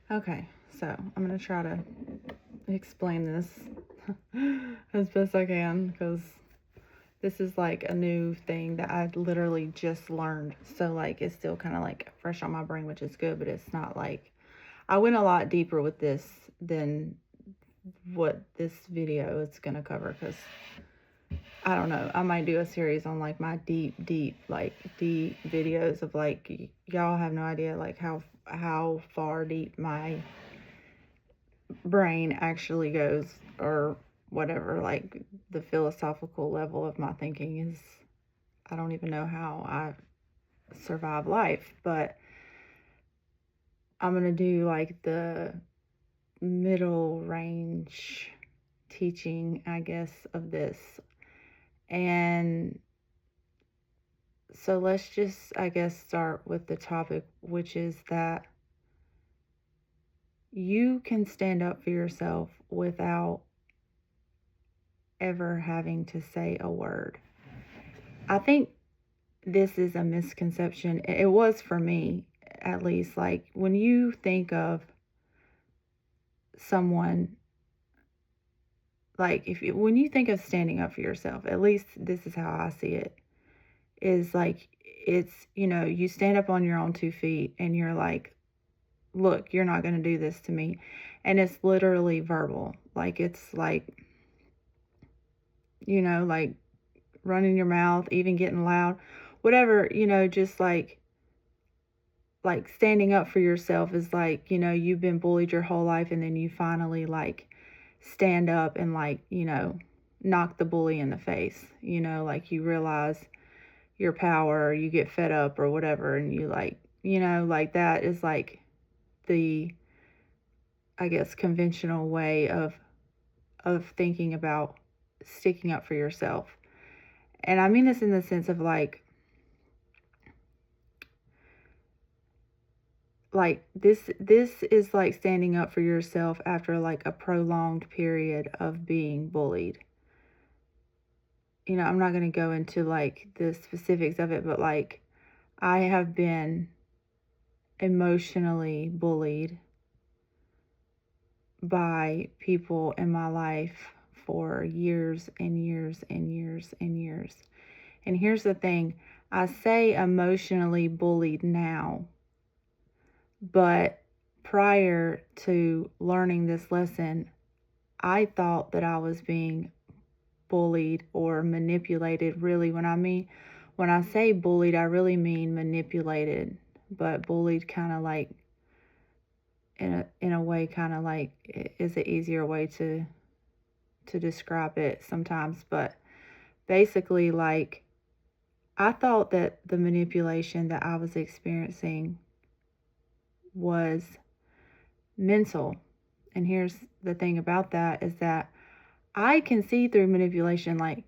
Okay, so I'm going to try to explain this as best I can because this is like a new thing that I literally just learned. So, like, it's still kind of like fresh on my brain, which is good, but it's not like I went a lot deeper with this than what this video is going to cover because I don't know. I might do a series on like my deep videos of like y'all have no idea like how far deep my brain actually goes or whatever. Like the philosophical level of my thinking is I don't even know how I survive life, but I'm gonna do like the middle range teaching, I guess, of this. And so let's just, I guess, start with the topic, which is that you can stand up for yourself without ever having to say a word. I think this is a misconception. It was for me, at least. Like when you think of someone, like when you think of standing up for yourself, at least this is how I see it, is like it's, you stand up on your own 2 feet and you're like, look, you're not going to do this to me. And it's literally verbal. Like it's like, like running your mouth, even getting loud, whatever, just like standing up for yourself is like, you've been bullied your whole life and then you finally like stand up and like, knock the bully in the face, like you realize your power, or you get fed up or whatever, and you like, like that is like the, I guess, conventional way of thinking about sticking up for yourself. And I mean this in the sense of like this is like standing up for yourself after like a prolonged period of being bullied. I'm not going to go into like the specifics of it, but like I have been emotionally bullied by people in my life for years and years and years and years. And here's the thing, I say emotionally bullied now, but prior to learning this lesson, I thought that I was being bullied or manipulated. Really, when I say bullied, I really mean manipulated, but bullied kind of like in a way kind of like is an easier way to describe it sometimes, but basically like I thought that the manipulation that I was experiencing was mental. And here's the thing about that is that I can see through manipulation. Like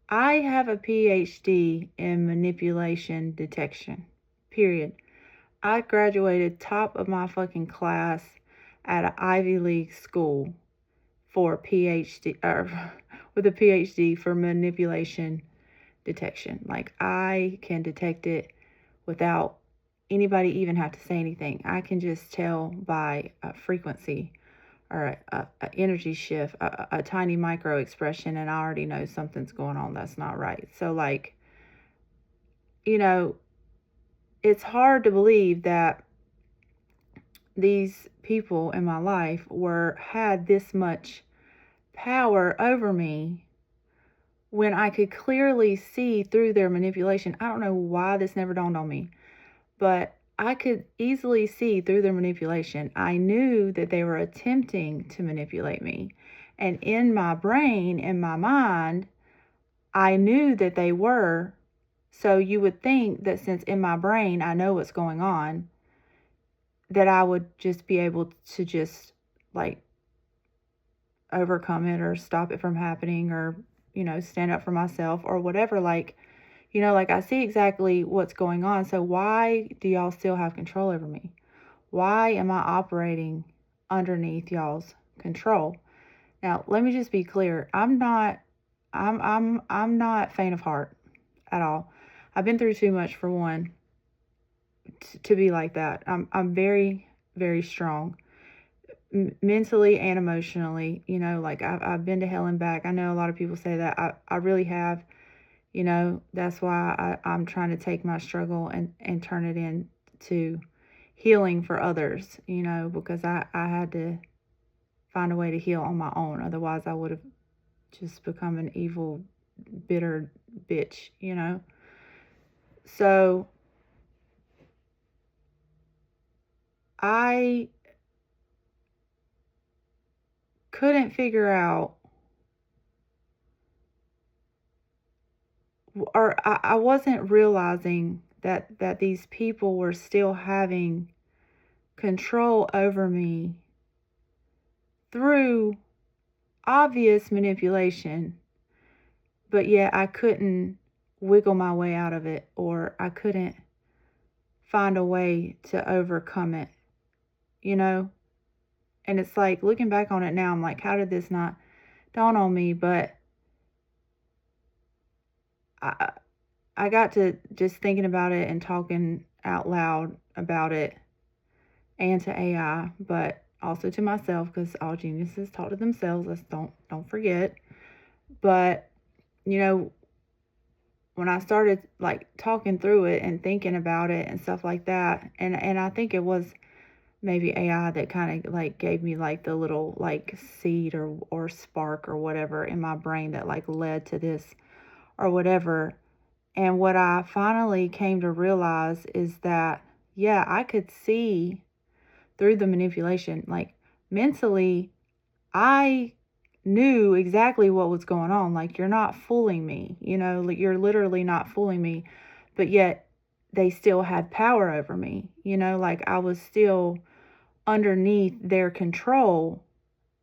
I have a PhD in manipulation detection. Period. I graduated top of my fucking class at an Ivy League school for a PhD or with a PhD for manipulation detection. Like I can detect it without anybody even have to say anything. I can just tell by a frequency or a energy shift, a tiny micro expression, and I already know something's going on that's not right. So like, it's hard to believe that these people in my life had this much power over me when I could clearly see through their manipulation. I don't know why this never dawned on me, but I could easily see through their manipulation. I knew that they were attempting to manipulate me. And in my brain, in my mind, I knew that they were. So you would think that since in my brain I know what's going on, that I would just be able to just like overcome it or stop it from happening or, stand up for myself or whatever. Like, like I see exactly what's going on. So why do y'all still have control over me? Why am I operating underneath y'all's control? Now, let me just be clear. I'm not faint of heart at all. I've been through too much for one to be like that. I'm very, very strong. mentally and emotionally, like I've been to hell and back. I know a lot of people say that. I really have. That's why I'm trying to take my struggle and turn it into healing for others, because I had to find a way to heal on my own. Otherwise, I would have just become an evil, bitter bitch. So I couldn't figure out, or I wasn't realizing that these people were still having control over me through obvious manipulation, but yet I couldn't wiggle my way out of it, or I couldn't find a way to overcome it, And it's like, looking back on it now, I'm like, how did this not dawn on me? But I got to just thinking about it and talking out loud about it, and to AI, but also to myself, because all geniuses talk to themselves. Let's don't forget. But when I started like talking through it and thinking about it and stuff like that, and I think it was maybe AI that kind of like gave me like the little like seed or spark or whatever in my brain that like led to this or whatever. And what I finally came to realize is that, yeah, I could see through the manipulation. Like mentally, I knew exactly what was going on. Like, you're not fooling me, like you're literally not fooling me. But yet they still had power over me, like I was still underneath their control,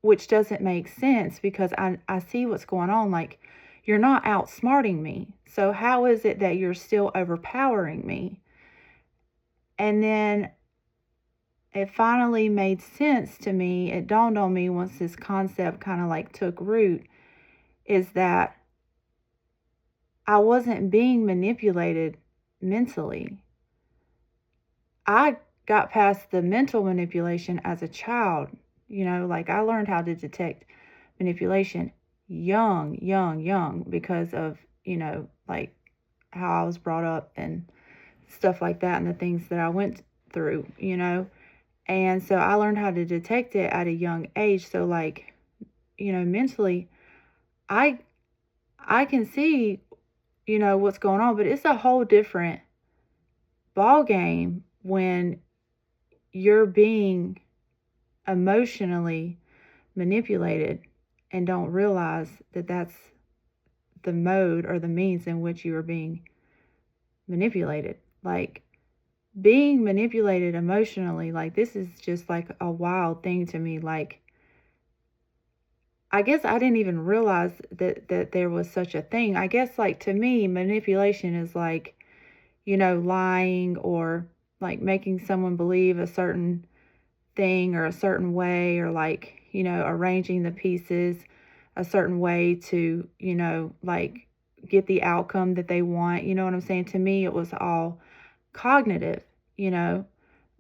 which doesn't make sense because I see what's going on. Like, you're not outsmarting me. So how is it that you're still overpowering me? And then it finally made sense to me. It dawned on me once this concept kind of like took root, is that I wasn't being manipulated mentally. I got past the mental manipulation as a child. Like I learned how to detect manipulation young because of, like how I was brought up and stuff like that and the things that I went through, And so I learned how to detect it at a young age. So like, mentally, I can see, what's going on, but it's a whole different ball game when you're being emotionally manipulated and don't realize that that's the mode or the means in which you are being manipulated. Like, being manipulated emotionally, like this is just like a wild thing to me. Like, I guess I didn't even realize that there was such a thing. I guess like to me, manipulation is like, lying or like making someone believe a certain thing or a certain way, or like, arranging the pieces a certain way to, like get the outcome that they want. You know what I'm saying? To me, it was all cognitive,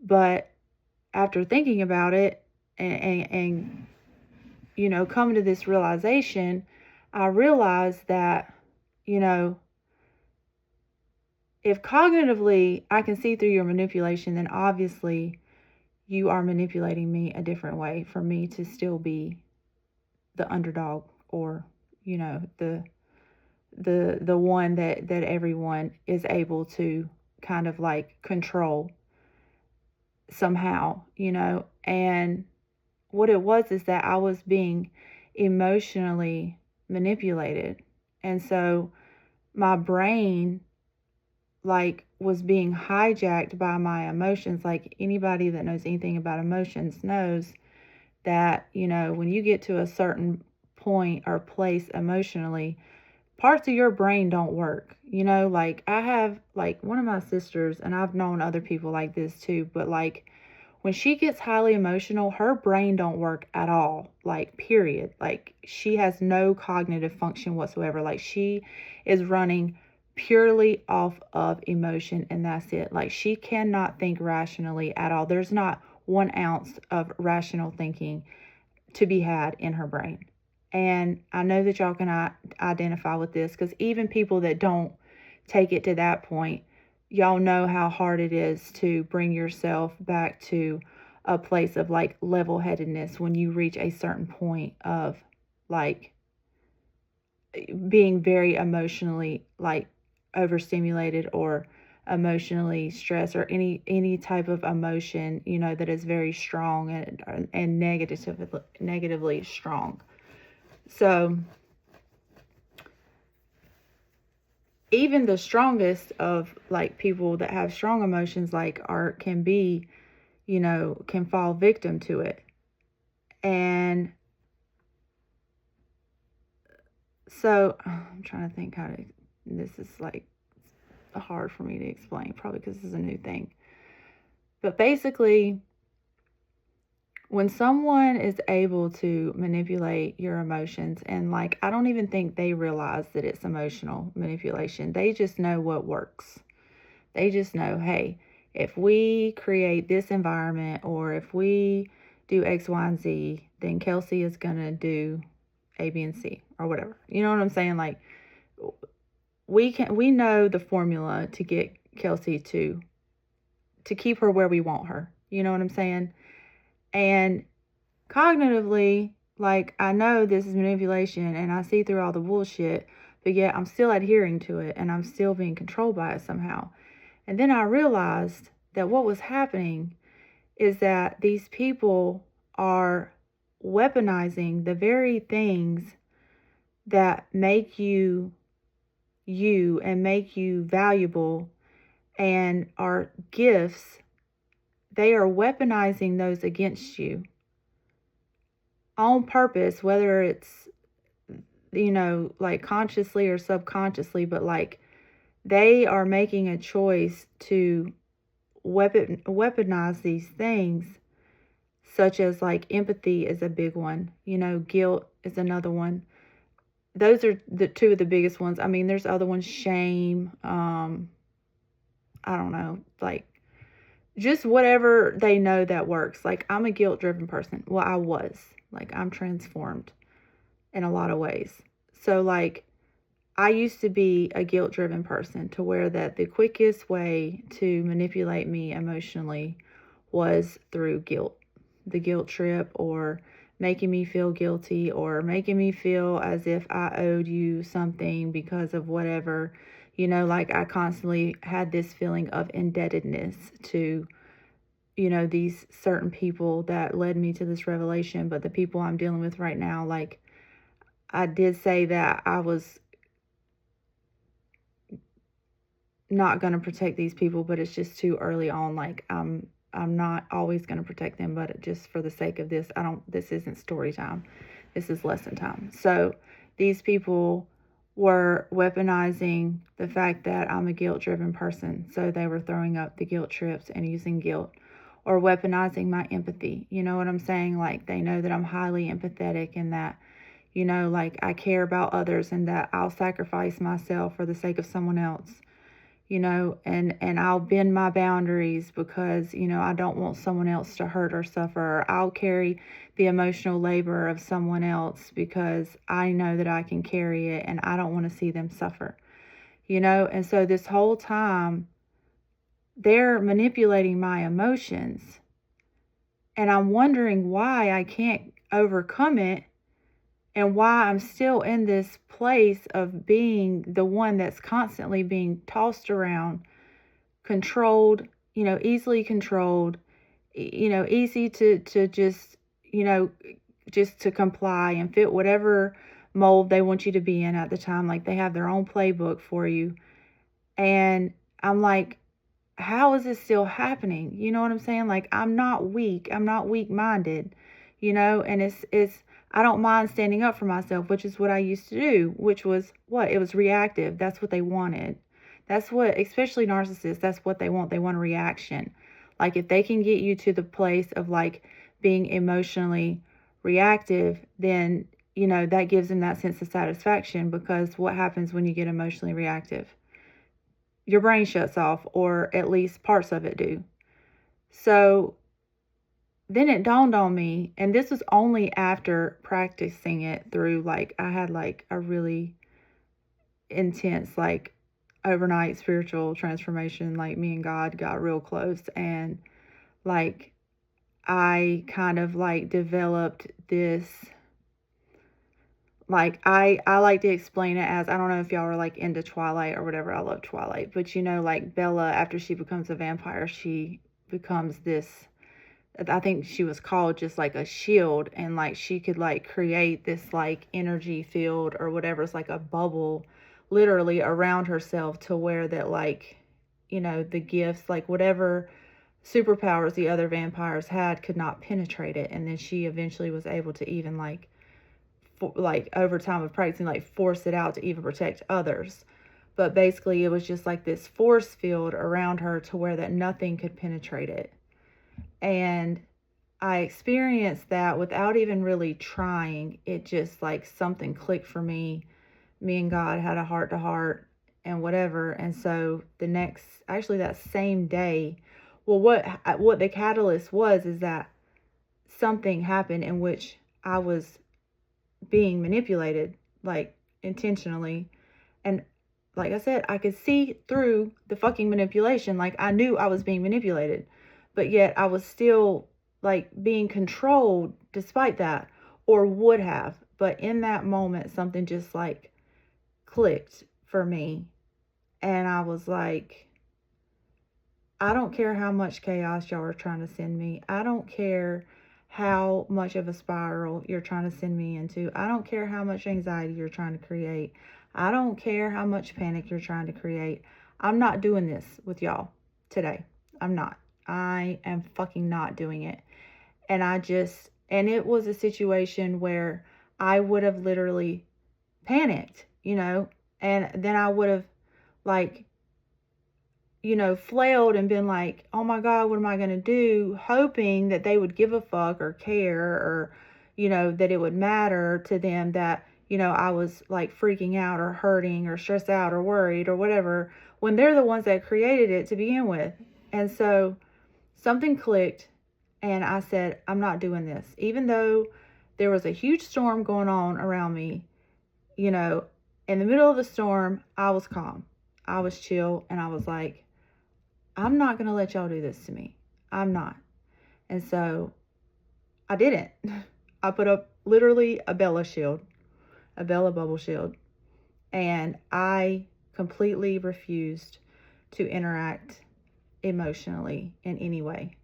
but after thinking about it and coming to this realization, I realized that, if cognitively I can see through your manipulation, then obviously you are manipulating me a different way for me to still be the underdog, or, the one that everyone is able to kind of like control somehow, And what it was is that I was being emotionally manipulated. And so my brain like was being hijacked by my emotions. Like, anybody that knows anything about emotions knows that, when you get to a certain point or place emotionally, parts of your brain don't work. Like I have like one of my sisters, and I've known other people like this too, but like when she gets highly emotional, her brain don't work at all, like period. Like she has no cognitive function whatsoever. Like she is running purely off of emotion, and that's it. Like she cannot think rationally at all. There's not 1 ounce of rational thinking to be had in her brain. And I know that y'all can identify with this, because even people that don't take it to that point, y'all know how hard it is to bring yourself back to a place of like level-headedness when you reach a certain point of like being very emotionally like overstimulated or emotionally stressed, or any type of emotion, you know, that is very strong and negatively strong. So even the strongest of like people that have strong emotions like can be, you know, can fall victim to it. And so I'm trying to think this is like hard for me to explain, probably because this is a new thing. But basically, when someone is able to manipulate your emotions, and like, I don't even think they realize that it's emotional manipulation. They just know what works. They just know, hey, if we create this environment, or if we do X, Y, and Z, then Kelsey is going to do A, B, and C, or whatever. You know what I'm saying? Like, we know the formula to get Kelsey to keep her where we want her. You know what I'm saying? And cognitively, like, I know this is manipulation and I see through all the bullshit, but yet I'm still adhering to it and I'm still being controlled by it somehow. And then I realized that what was happening is that these people are weaponizing the very things that make you you and make you valuable and are gifts. They are weaponizing those against you on purpose, whether it's, you know, like consciously or subconsciously, but like they are making a choice to weaponize these things, such as like empathy is a big one, you know, guilt is another one. Those are the two of the biggest ones. I mean, there's other ones, shame, I don't know, like just whatever they know that works. Like, I'm a guilt-driven person. Well, I was. Like, I'm transformed in a lot of ways. So, like, I used to be a guilt-driven person, to where that the quickest way to manipulate me emotionally was through guilt. The guilt trip, or making me feel guilty, or making me feel as if I owed you something because of whatever. You know, like, I constantly had this feeling of indebtedness to, you know, these certain people that led me to this revelation. But the people I'm dealing with right now, like, I did say that I was not going to protect these people, but it's just too early on. Like, I'm not always going to protect them, but just for the sake of this, this isn't story time. This is lesson time. So these people were weaponizing the fact that I'm a guilt-driven person. So they were throwing up the guilt trips and using guilt, or weaponizing my empathy. You know what I'm saying? Like, they know that I'm highly empathetic, and that, you know, like, I care about others, and that I'll sacrifice myself for the sake of someone else. You know, and I'll bend my boundaries because, you know, I don't want someone else to hurt or suffer. Or I'll carry the emotional labor of someone else because I know that I can carry it, and I don't want to see them suffer. You know, and so this whole time they're manipulating my emotions, and I'm wondering why I can't overcome it, and why I'm still in this place of being the one that's constantly being tossed around, controlled, you know, easily controlled, you know, easy to just, you know, just to comply and fit whatever mold they want you to be in at the time. Like, they have their own playbook for you. And I'm like, how is this still happening? You know what I'm saying? Like, I'm not weak. I'm not weak-minded, you know, and it's I don't mind standing up for myself, which is what I used to do, which was what? It was reactive. That's what they wanted. That's what, especially narcissists, that's what they want. They want a reaction. Like, if they can get you to the place of like being emotionally reactive, then, you know, that gives them that sense of satisfaction, because what happens when you get emotionally reactive? Your brain shuts off, or at least parts of it do. So then it dawned on me, and this was only after practicing it through, like, I had like a really intense, like, overnight spiritual transformation. Like, me and God got real close, and like, I kind of like developed this, like, I like to explain it as, I don't know if y'all are like into Twilight or whatever. I love Twilight, but you know, like Bella, after she becomes a vampire, she becomes this, I think she was called just like a shield, and like she could like create this like energy field or whatever. It's like a bubble literally around herself, to where that, like, you know, the gifts, like whatever superpowers the other vampires had, could not penetrate it. And then she eventually was able to even like over time of practicing, like force it out to even protect others. But basically it was just like this force field around her, to where that nothing could penetrate it. And I experienced that without even really trying. It just like something clicked for me. Me and God had a heart to heart and whatever. And so actually that same day, well, what the catalyst was is that something happened in which I was being manipulated, like intentionally. And like I said, I could see through the fucking manipulation. Like, I knew I was being manipulated, but yet I was still like being controlled despite that, or would have. But in that moment, something just like clicked for me. And I was like, I don't care how much chaos y'all are trying to send me. I don't care how much of a spiral you're trying to send me into. I don't care how much anxiety you're trying to create. I don't care how much panic you're trying to create. I'm not doing this with y'all today. I'm not. I am fucking not doing it. And it was a situation where I would have literally panicked, you know, and then I would have like, you know, flailed and been like, oh my God, what am I going to do? Hoping that they would give a fuck or care, or, you know, that it would matter to them that, you know, I was like freaking out or hurting or stressed out or worried or whatever, when they're the ones that created it to begin with. And so something clicked, and I said, I'm not doing this. Even though there was a huge storm going on around me, you know, in the middle of the storm, I was calm. I was chill, and I was like, I'm not going to let y'all do this to me. I'm not. And so I didn't. I put up literally a Bella shield, a Bella bubble shield, and I completely refused to interact emotionally in any way.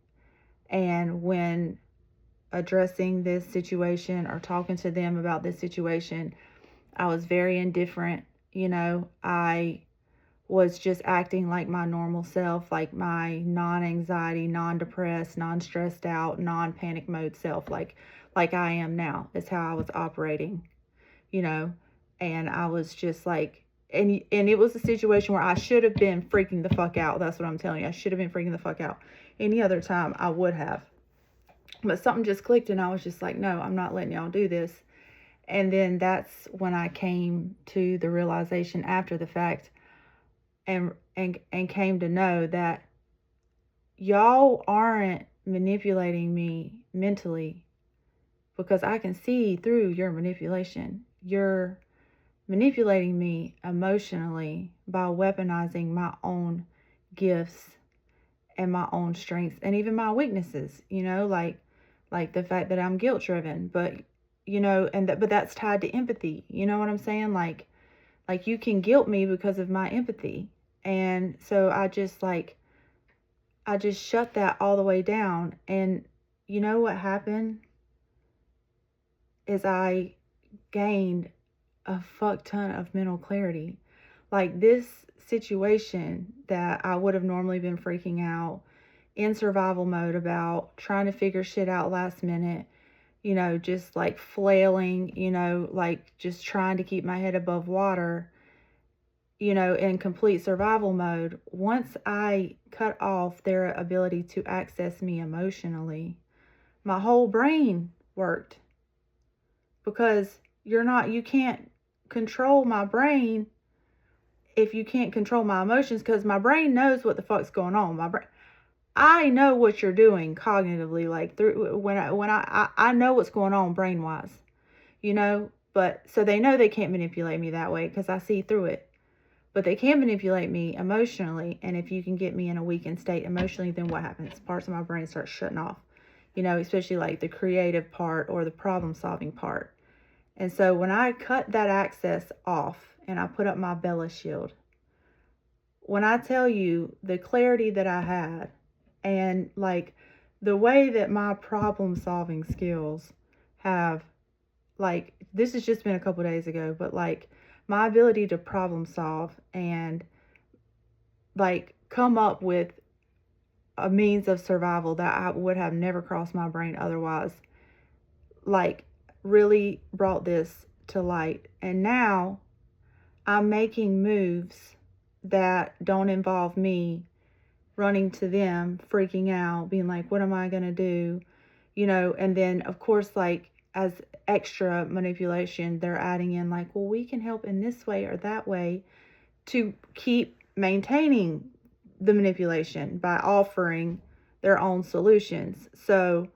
And when addressing this situation or talking to them about this situation, I was very indifferent. You know, I was just acting like my normal self, like my non-anxiety, non-depressed, non-stressed out, non-panic mode self, like I am now. Is how I was operating, you know. And I was just like, and it was a situation where I should have been freaking the fuck out. That's what I'm telling you. I should have been freaking the fuck out. Any other time I would have. But something just clicked, and I was just like, no, I'm not letting y'all do this. And then that's when I came to the realization after the fact, and came to know that y'all aren't manipulating me mentally, because I can see through your manipulation. You're manipulating me emotionally by weaponizing my own gifts and my own strengths and even my weaknesses, you know, like the fact that I'm guilt driven, but you know, but that's tied to empathy. You know what I'm saying? Like you can guilt me because of my empathy. And so I just shut that all the way down. And you know what happened is I gained a fuck ton of mental clarity. Like, this situation that I would have normally been freaking out in survival mode about, trying to figure shit out last minute, you know, just like flailing, you know, like just trying to keep my head above water, you know, in complete survival mode. Once I cut off their ability to access me emotionally, my whole brain worked. Because you can't control my brain if you can't control my emotions, because my brain knows what the fuck's going on. I know what you're doing cognitively, like through when I know what's going on brain wise, you know. But so they know they can't manipulate me that way because I see through it. But they can manipulate me emotionally, and if you can get me in a weakened state emotionally, then what happens? Parts of my brain start shutting off, you know, especially like the creative part or the problem solving part. And so when I cut that access off and I put up my Bella shield, when I tell you the clarity that I had and like the way that my problem solving skills have, like, this has just been a couple days ago, but like my ability to problem solve and like come up with a means of survival that I would have never crossed my brain otherwise, like really brought this to light. And now I'm making moves that don't involve me running to them, freaking out, being like, what am I going to do? You know, and then of course, like as extra manipulation, they're adding in like, well, we can help in this way or that way to keep maintaining the manipulation by offering their own solutions. So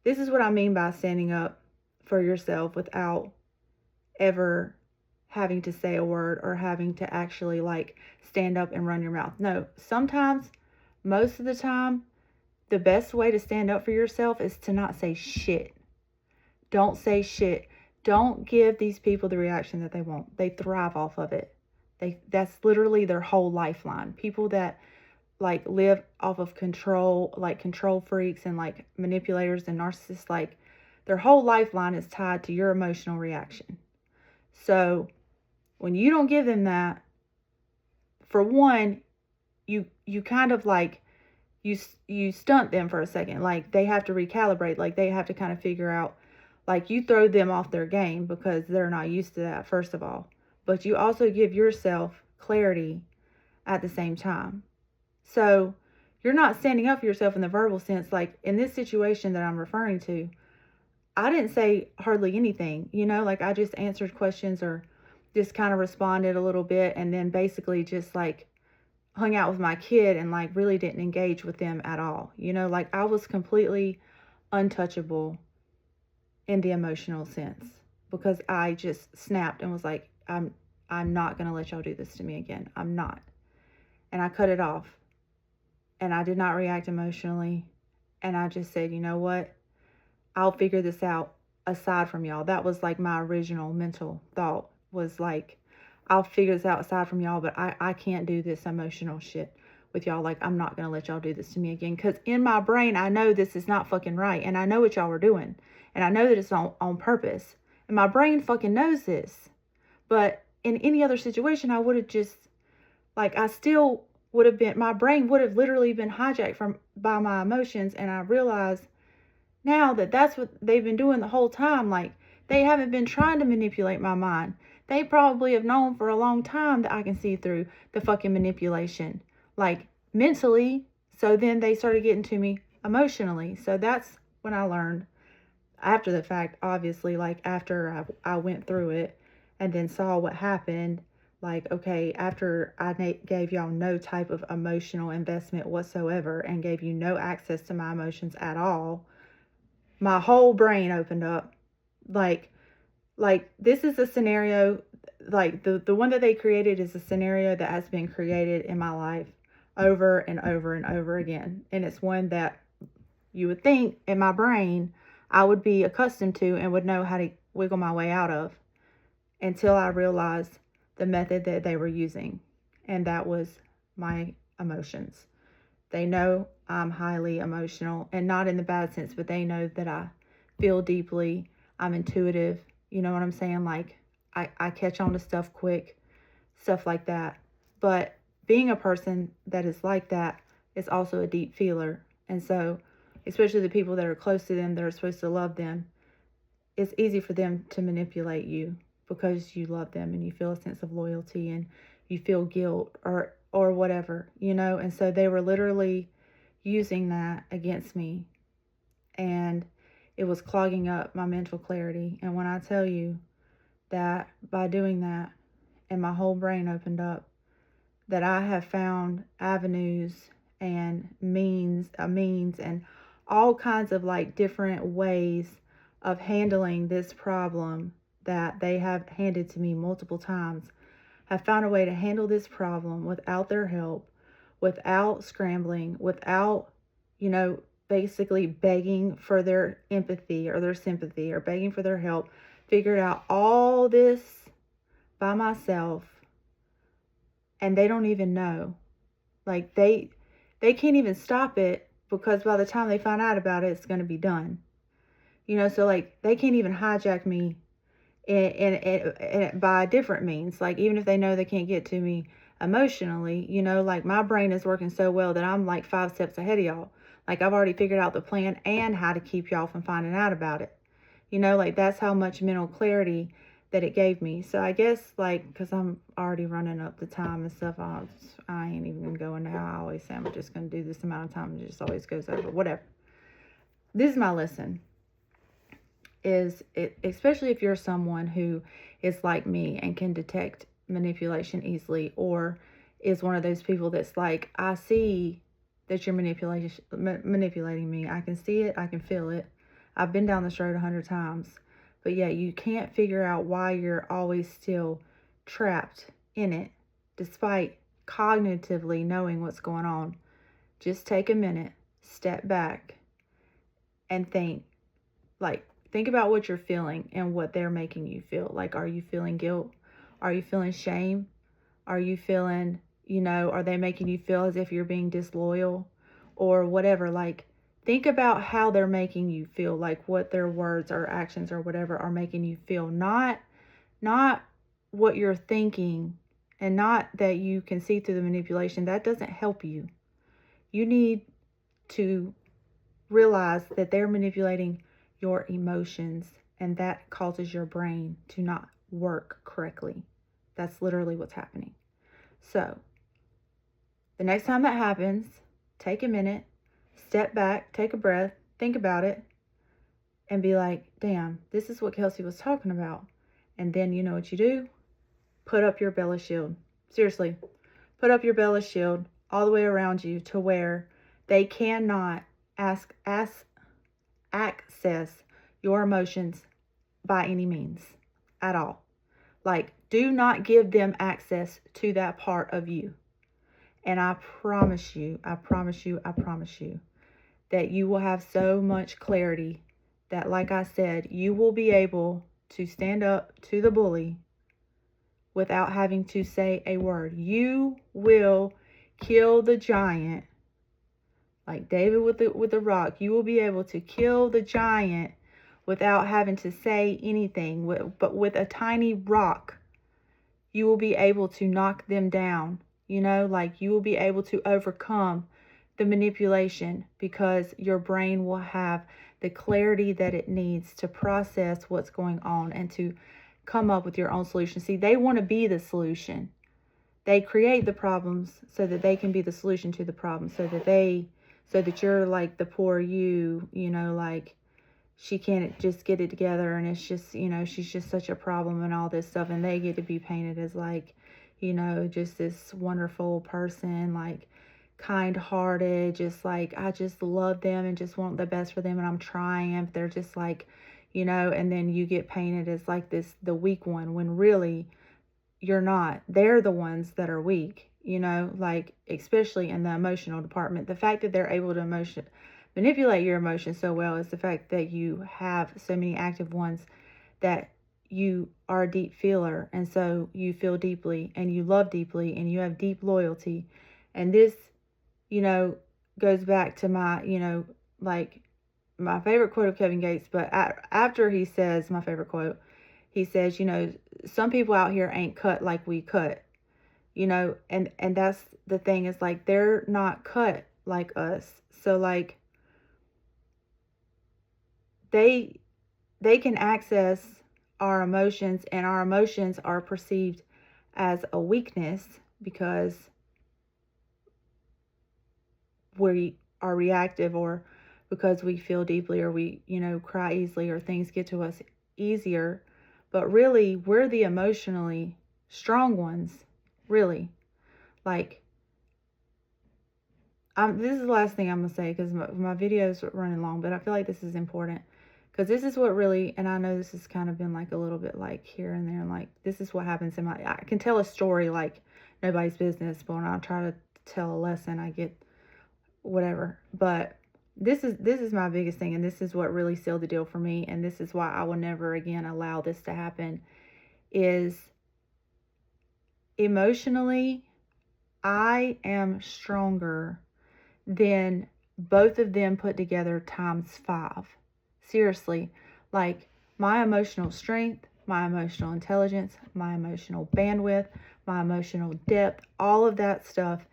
this is what I mean by standing up for yourself without ever having to say a word or having to actually like stand up and run your mouth. No, sometimes, most of the time, the best way to stand up for yourself is to not say shit. Don't say shit. Don't give these people the reaction that they want. They thrive off of it. That's literally their whole lifeline. People that like live off of control, like control freaks and like manipulators and narcissists, like their whole lifeline is tied to your emotional reaction. So when you don't give them that, for one, you kind of like you stunt them for a second. Like they have to recalibrate. Like they have to kind of figure out, like you throw them off their game because they're not used to that, first of all. But you also give yourself clarity at the same time. So you're not standing up for yourself in the verbal sense. Like in this situation that I'm referring to, I didn't say hardly anything, you know, like I just answered questions or just kind of responded a little bit and then basically just like hung out with my kid and like really didn't engage with them at all. You know, like I was completely untouchable in the emotional sense because I just snapped and was like, I'm not going to let y'all do this to me again. I'm not. And I cut it off and I did not react emotionally. And I just said, you know what? I'll figure this out aside from y'all. That was like my original mental thought, was like, I'll figure this out aside from y'all, but I can't do this emotional shit with y'all. Like, I'm not going to let y'all do this to me again. Because in my brain, I know this is not fucking right. And I know what y'all were doing. And I know that it's on purpose. And my brain fucking knows this. But in any other situation, I would have just, like, I still would have been, my brain would have literally been hijacked by my emotions. And I realized now that that's what they've been doing the whole time. Like, they haven't been trying to manipulate my mind. They probably have known for a long time that I can see through the fucking manipulation, like mentally. So then they started getting to me emotionally. So that's when I learned, after the fact, obviously, like after I went through it and then saw what happened. Like, okay, after I gave y'all no type of emotional investment whatsoever and gave you no access to my emotions at all, my whole brain opened up. Like this is a scenario, like the one that they created is a scenario that has been created in my life over and over and over again. And it's one that you would think in my brain I would be accustomed to and would know how to wiggle my way out of, until I realized the method that they were using. And that was my emotions. They know I'm highly emotional, and not in the bad sense, but they know that I feel deeply. I'm intuitive. You know what I'm saying? Like, I catch on to stuff quick, stuff like that. But being a person that is like that is also a deep feeler. And so, especially the people that are close to them, that are supposed to love them, it's easy for them to manipulate you because you love them and you feel a sense of loyalty and you feel guilt or whatever, you know? And so they were literally using that against me, and it was clogging up my mental clarity. And when I tell you that by doing that and my whole brain opened up, that I have found avenues and means and all kinds of like different ways of handling this problem that they have handed to me multiple times. Have found a way to handle this problem without their help, without scrambling, without, basically begging for their empathy or their sympathy or begging for their help. Figured out all this by myself, and they don't even know. Like they can't even stop it, because by the time they find out about it, it's going to be done. So like they can't even hijack me by different means. Like even if they know they can't get to me emotionally, like my brain is working so well that I'm like 5 steps ahead of y'all. Like I've already figured out the plan and how to keep y'all from finding out about it. Like that's how much mental clarity that it gave me. So I guess like, because I'm already running up the time and stuff, I ain't even gonna go into how I always say I'm just gonna do this amount of time. It just always goes over. Whatever. This is my lesson. Is it, especially if you're someone who is like me and can detect manipulation easily, or is one of those people that's like, I see that you're manipulating me. I can see it. I can feel it. I've been down this road 100 times. But yeah, you can't figure out why you're always still trapped in it, despite cognitively knowing what's going on. Just take a minute, step back, and think. Like, think about what you're feeling and what they're making you feel. Like, are you feeling guilt? Are you feeling shame? Are you feeling, are they making you feel as if you're being disloyal or whatever? Like, think about how they're making you feel, like what their words or actions or whatever are making you feel. Not what you're thinking, and not that you can see through the manipulation. That doesn't help you. You need to realize that they're manipulating your emotions, and that causes your brain to not work correctly. That's literally what's happening. So the next time that happens, take a minute, step back, take a breath, think about it, and be like, damn, this is what Kelsey was talking about. And then you know what you do? Put up your Bella shield. Seriously, put up your Bella shield all the way around you to where they cannot access your emotions by any means at all. Like, do not give them access to that part of you. And I promise you that you will have so much clarity that, like I said, you will be able to stand up to the bully without having to say a word. You will kill the giant like David with the rock. You will be able to kill the giant without having to say anything. But with a tiny rock, you will be able to knock them down. Like you will be able to overcome the manipulation, because your brain will have the clarity that it needs to process what's going on and to come up with your own solution. See, they want to be the solution. They create the problems so that they can be the solution to the problem, so that you're like the poor you, like she can't just get it together, and it's just, she's just such a problem and all this stuff, and they get to be painted as like, just this wonderful person, like kind-hearted, just like, I just love them and just want the best for them, and I'm trying, and they're just like, and then you get painted as like the weak one, when really you're not. They're the ones that are weak, like especially in the emotional department. The fact that they're able to manipulate your emotions so well is the fact that you have so many active ones, that you are a deep feeler, and so you feel deeply and you love deeply and you have deep loyalty. And this, goes back to my, like my favorite quote of Kevin Gates. But after he says my favorite quote, he says, some people out here ain't cut like we cut, and that's the thing, is like, they're not cut like us. So like they can access our emotions, and our emotions are perceived as a weakness because we are reactive, or because we feel deeply, or we, cry easily, or things get to us easier. But really, we're the emotionally strong ones, really. Like, this is the last thing I'm going to say, because my video's running long, but I feel like this is important. Because this is what really, and I know this has kind of been like a little bit like here and there, like this is what happens in I can tell a story like nobody's business, but when I try to tell a lesson, I get whatever. But this is my biggest thing, and this is what really sealed the deal for me, and this is why I will never again allow this to happen, is emotionally, I am stronger than both of them put together ×5. Seriously, like my emotional strength, my emotional intelligence, my emotional bandwidth, my emotional depth, all of that stuff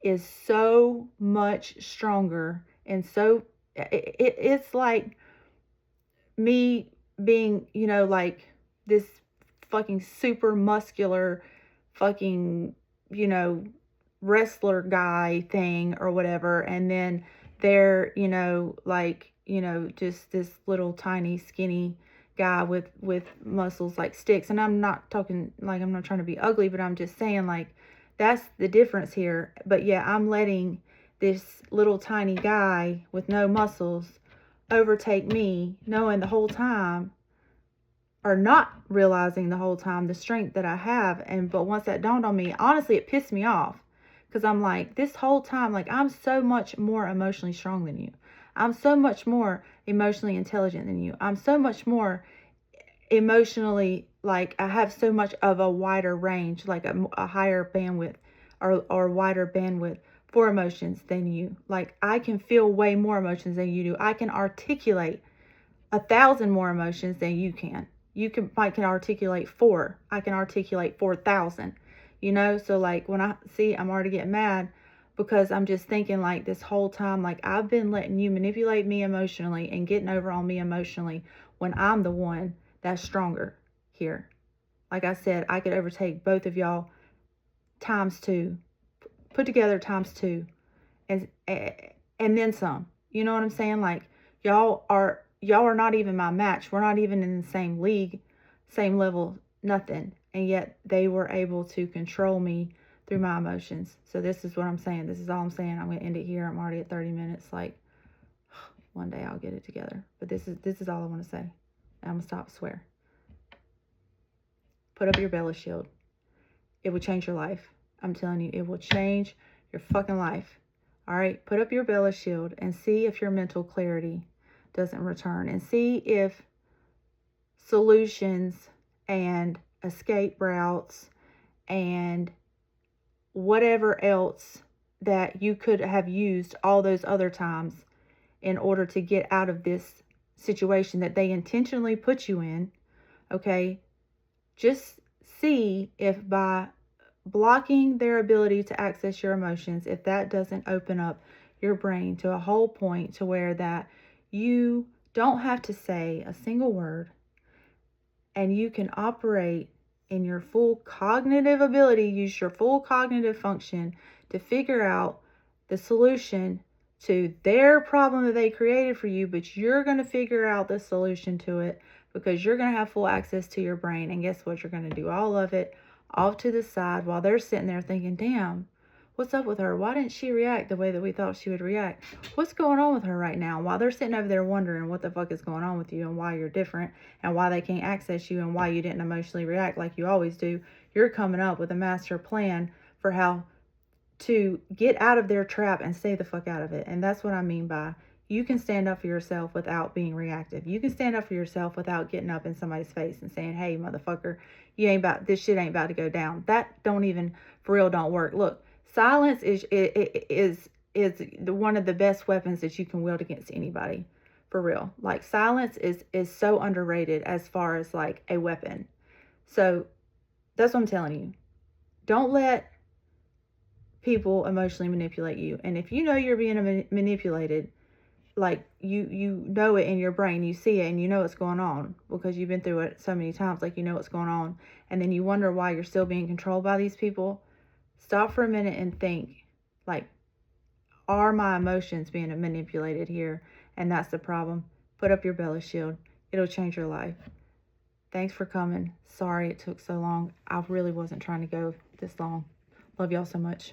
is so much stronger. And so it's like me being, you know, like this fucking super muscular fucking, you know, wrestler guy thing or whatever, and then they're, you know, like, you know, just this little tiny skinny guy with muscles like sticks. And I'm not talking like, I'm not trying to be ugly, but I'm just saying like that's the difference here. But yeah, I'm letting this little tiny guy with no muscles overtake me, knowing the whole time, or not realizing the whole time, the strength that I have. And but once that dawned on me, honestly, it pissed me off, because I'm like, this whole time, like, I'm so much more emotionally strong than you. I'm so much more emotionally intelligent than you. I'm so much more emotionally, like, I have so much of a wider range, like a higher bandwidth or wider bandwidth for emotions than you. Like, I can feel way more emotions than you do. I can articulate 1,000 more emotions than you can. You can articulate 4. I can articulate 4,000. You know, so like when I see, I'm already getting mad, because I'm just thinking like this whole time, like I've been letting you manipulate me emotionally and getting over on me emotionally when I'm the one that's stronger here. Like I said, I could overtake both of y'all ×2, put together ×2, and then some. You know what I'm saying? Like y'all are not even my match. We're not even in the same league, same level, nothing. And yet they were able to control me through my emotions. So this is what I'm saying. This is all I'm saying. I'm going to end it here. I'm already at 30 minutes. Like, one day I'll get it together. But this is all I want to say. I'm going to stop, swear. Put up your belly shield. It will change your life. I'm telling you, it will change your fucking life. All right? Put up your belly shield and see if your mental clarity doesn't return. And see if solutions and escape routes and whatever else that you could have used all those other times in order to get out of this situation that they intentionally put you in, okay? Just see if by blocking their ability to access your emotions, if that doesn't open up your brain to a whole point to where that you don't have to say a single word, and you can operate in your full cognitive ability, use your full cognitive function to figure out the solution to their problem that they created for you, but you're going to figure out the solution to it because you're going to have full access to your brain. And guess what? You're going to do all of it off to the side while they're sitting there thinking, damn, what's up with her? Why didn't she react the way that we thought she would react? What's going on with her right now? While they're sitting over there wondering what the fuck is going on with you and why you're different and why they can't access you and why you didn't emotionally react like you always do, you're coming up with a master plan for how to get out of their trap and stay the fuck out of it. And that's what I mean by you can stand up for yourself without being reactive. You can stand up for yourself without getting up in somebody's face and saying, hey, motherfucker, this shit ain't about to go down. That don't even, for real, don't work. Look, silence is one of the best weapons that you can wield against anybody, for real. Like, silence is so underrated as far as like a weapon. So that's what I'm telling you. Don't let people emotionally manipulate you. And if you know you're being manipulated, like you know it in your brain, you see it and you know what's going on because you've been through it so many times, like you know what's going on, and then you wonder why you're still being controlled by these people, stop for a minute and think, like, are my emotions being manipulated here? And that's the problem. Put up your belly shield. It'll change your life. Thanks for coming. Sorry it took so long. I really wasn't trying to go this long. Love y'all so much.